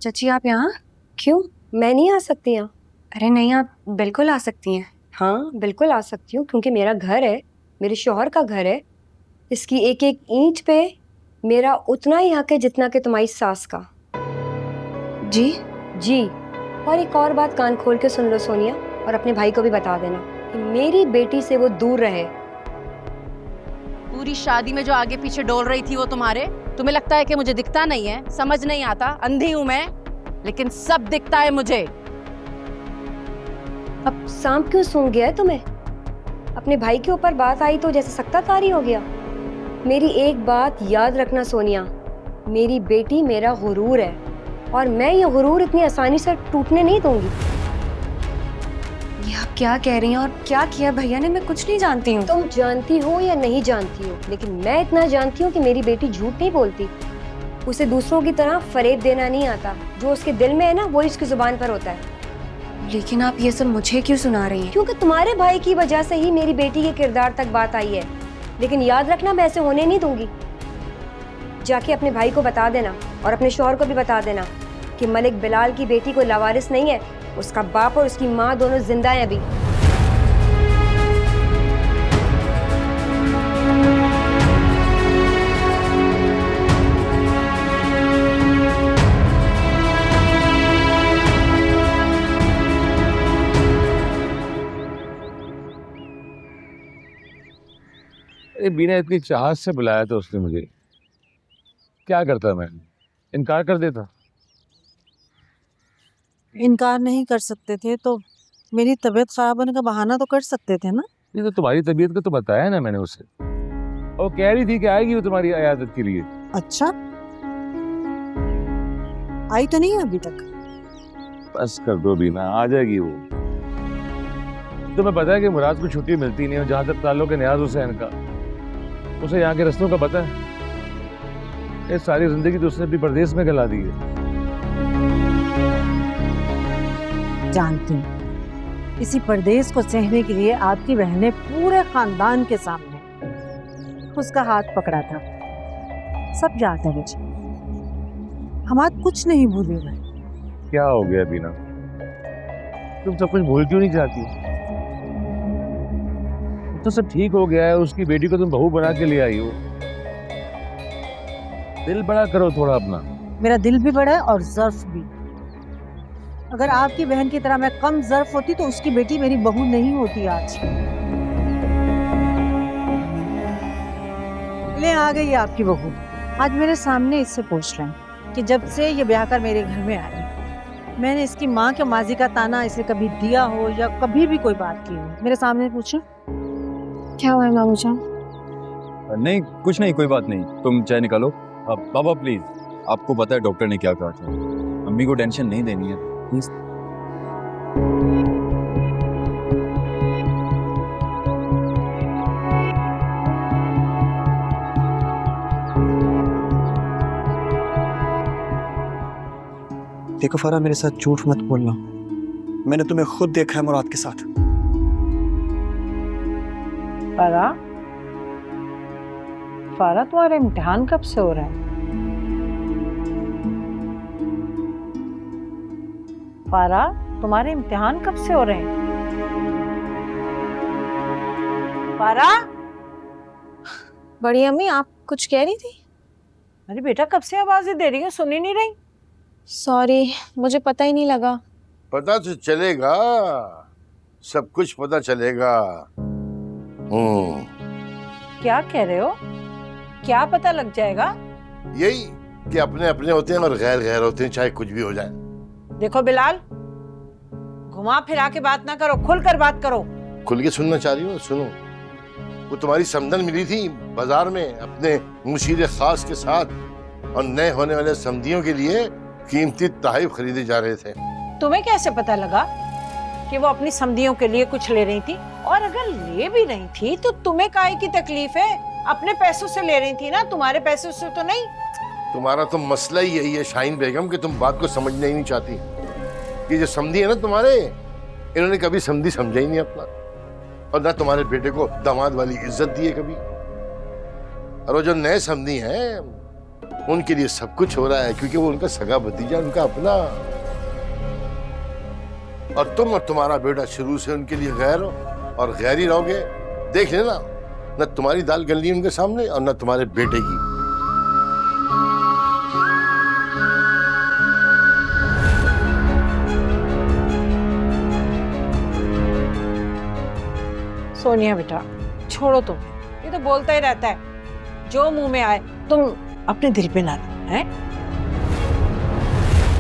चाची आप यहाँ? क्यों, मैं नहीं आ सकती यहाँ? अरे नहीं, आप बिल्कुल आ सकती हैं। हाँ बिल्कुल आ सकती हूँ, क्योंकि मेरा घर है, मेरे शौहर का घर है। इसकी एक एक ईंट पे मेरा उतना ही हक है जितना कि तुम्हारी सास का। जी? जी। और एक और बात कान खोल के सुन लो सोनिया, और अपने भाई को भी बता देना कि मेरी बेटी से वो दूर रहे। पूरी शादी में जो आगे पीछे डोल रही थी वो तुम्हें लगता है कि मुझे दिखता नहीं है, समझ नहीं आता, अंधी हूं मैं, लेकिन सब दिखता है मुझे। अब सांप क्यों सूंघ गया है तुम्हें? अपने भाई के ऊपर बात आई तो जैसे सख्ता तारी हो गया। मेरी एक बात याद रखना सोनिया, मेरी बेटी मेरा गुरूर है, और मैं ये गुरूर इतनी आसानी से टूटने नहीं दूंगी। ये आप क्या कह रही हैं और क्या किया भैया ने? मैं कुछ नहीं जानती हूँ। तुम जानती हो या नहीं जानती हो, लेकिन मैं इतना जानती हूँ कि मेरी बेटी झूठ नहीं बोलती। उसे दूसरों की तरह फरेब देना नहीं आता। जो उसके दिल में है ना, वो इसकी जुबान पर होता है। लेकिन आप ये सब मुझे क्यों सुना रही हैं? क्योंकि तुम्हारे भाई की वजह से ही मेरी बेटी के किरदार तक बात आई है। लेकिन याद रखना, मैं ऐसे होने नहीं दूंगी। जाके अपने भाई को बता देना और अपने शौहर को भी बता देना कि मलिक बिलाल की बेटी कोई लावारिस नहीं है, उसका बाप और उसकी माँ दोनों जिंदा हैं अभी। अरे बीना, इतनी चाहत से बुलाया था उसने मुझे, क्या करता मैं? इनकार कर देता। इनकार नहीं कर सकते थे तो मेरी तबीयत खराब होने का बहाना तो कर सकते थे ना। नहीं तो तुम्हारी तबीयत का तो बताया ना मैंने उसे, और कह रही थी कि आएगी वो तुम्हारी इयादत के लिए। अच्छा, आई तो नहीं है अभी तक? बस कर दो बीना, आ जाएगी वो। तुम्हें पता है कि मुराद को छुट्टी मिलती नहीं, और जहां तक ताल्लुक है नियाज हुसैन का, उसे यहाँ के रस्तों का पता है। ये सारी जिंदगी तो उसने अपनी परदेश में गला दी है। जानती हूँ, इसी परदेश को सहने के लिए आपकी बहन ने पूरे खानदान के सामने उसका हाथ पकड़ा था। सब याद है मुझे, हम आज कुछ नहीं भूले हुए। क्या हो गया बीना, तुम सब कुछ भूल क्यों नहीं जाती? तो सब ठीक हो गया है, उसकी बेटी को तुम बहू बना के ले आई हो। दिल बड़ा करो थोड़ा अपना। मेरा दिल भी बड़ा है और ज़र्फ भी। अगर आपकी बहन की तरह मैं कम ज़र्फ होती तो उसकी बेटी मेरी बहू नहीं होती आज। ले आ गई आपकी बहू, आज मेरे सामने इससे पूछ रहे हैं कि जब से ये ब्याह कर मेरे घर में आई, मैंने इसकी माँ के माजी का ताना इसे कभी दिया हो या कभी भी कोई बात की हो। मेरे सामने पूछो। क्या हुआ मामू जान? नहीं कुछ नहीं, कोई बात नहीं, तुम चाय निकालो। अब बाबा प्लीज, आपको पता है डॉक्टर ने क्या कहा था, अम्मी को टेंशन नहीं देनी है प्लीज। देखो फारा, मेरे साथ झूठ मत बोलना, मैंने तुम्हें खुद देखा है मुराद के साथ। फारा तुम्हारा इम्तिहान कब से हो रहा है? फारा, तुम्हारे इम्तिहान कब से हो रहे हैं? फारा, बड़ी अम्मी आप कुछ कह रही थी? अरे बेटा, कब से आवाजें दे रही हो, सुन ही नहीं रही? सॉरी, मुझे पता ही नहीं लगा। पता तो चलेगा, सब कुछ पता चलेगा। क्या कह रहे हो? क्या पता लग जाएगा? यही कि अपने अपने होते हैं और गैर गैर होते हैं, चाहे कुछ भी हो जाए। देखो बिलाल, घुमा फिरा के बात ना करो, खुलकर बात करो। खुल के सुनना चाह रही हूँ, सुनो। वो तुम्हारी समधन मिली थी बाजार में अपने मुशीर खास के साथ, और नए होने वाले समधियों के लिए कीमती तोहफे खरीदे जा रहे थे। तुम्हें कैसे पता लगा कि वो अपनी समधियों के लिए कुछ ले रही थी? और अगर ले भी रही थी तो तुम्हें काहे की तकलीफ है? अपने पैसों से ले रही थी ना, तुम्हारे पैसों से तो नहीं। तुम्हारा तो मसला ही यही है शाहीन बेगम, कि तुम बात को समझना ही नहीं चाहती। ये जो समधी है ना तुम्हारे, इन्होंने कभी समधी समझा ही नहीं अपना, और ना तुम्हारे बेटे को दामाद वाली इज्जत दी है कभी। और वो जो नए समधी हैं, उनके लिए सब कुछ हो रहा है क्योंकि वो उनका सगा भतीजा, उनका अपना। और तुम और तुम्हारा बेटा शुरू से उनके लिए गैर हो और गैर ही रहोगे। देख लेना, न तुम्हारी दाल गलनी उनके सामने और न तुम्हारे बेटे की। सोनिया बेटा छोड़ो तुम, ये तो बोलता ही रहता है, जो मुंह में आए। तुम अपने दिल पे ना लो, हैं?